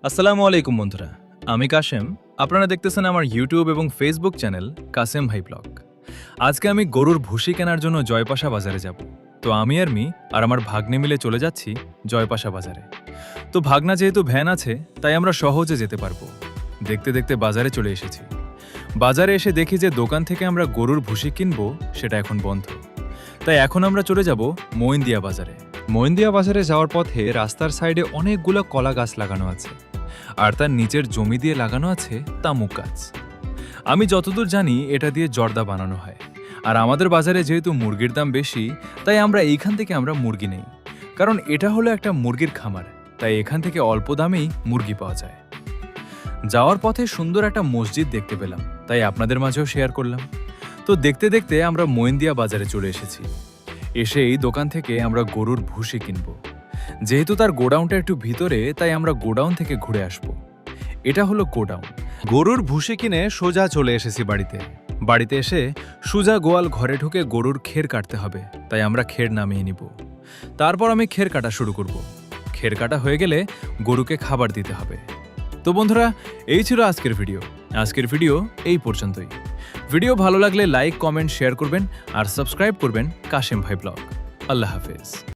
আসসালামু আলাইকুম বন্ধুরা, আমি কাশেম। আপনারা দেখতেছেন আমার ইউটিউব এবং ফেসবুক চ্যানেল কাসেম ভাই ব্লগ। আজকে আমি গরুর ভুসি কেনার জন্য জয়পাশা বাজারে যাব। তো আমি আর মি আর আমার ভাগ্নে মিলে চলে যাচ্ছি জয়পাশা বাজারে। তো ভাগনা যেহেতু ভ্যান আছে তাই আমরা সহজে যেতে পারবো। দেখতে দেখতে বাজারে চলে এসেছি। বাজারে এসে দেখি যে দোকান থেকে আমরা গরুর ভুসি কিনবো সেটা এখন বন্ধ। তাই এখন আমরা চলে যাব মইনদিয়া বাজারে। মইনদিয়া বাজারে যাওয়ার পথে রাস্তার সাইডে অনেকগুলো কলা গাছ লাগানো আছে, আর তার নিচের জমি দিয়ে লাগানো আছে তামুক গাছ। আমি যতদূর জানি এটা দিয়ে জর্দা বানানো হয়। আর আমাদের বাজারে যেহেতু মুরগির দাম বেশি, তাই আমরা এইখান থেকে মুরগি নেই, কারণ এটা হলো একটা মুরগির খামার। তাই এখান থেকে অল্প দামেই মুরগি পাওয়া যায়। যাওয়ার পথে সুন্দর একটা মসজিদ দেখতে পেলাম, তাই আপনাদের মাঝেও শেয়ার করলাম। তো দেখতে দেখতে আমরা মইনদিয়া বাজারে চলে এসেছি। এসে এই দোকান থেকে আমরা গরুর ভুসি কিনব। যেহেতু তার গোডাউনটা একটু ভিতরে, তাই আমরা গোডাউন থেকে ঘুরে আসব। এটা হলো গোডাউন। গরুর ভুসি কিনে সোজা চলে এসেছি বাড়িতে। বাড়িতে এসে সুজা গোয়াল ঘরে ঢুকে গরুর খের কাটতে হবে, তাই আমরা খের নামিয়ে নিব। তারপর আমি খের কাটা শুরু করব। খের কাটা হয়ে গেলে গরুকে খাবার দিতে হবে। তো বন্ধুরা, এই ছিল আজকের ভিডিও এই পর্যন্তই। ভিডিও ভালো লাগলে লাইক, কমেন্ট, শেয়ার করবেন আর সাবস্ক্রাইব করবেন কাশেম ভাই ব্লগ। আল্লাহ হাফেজ।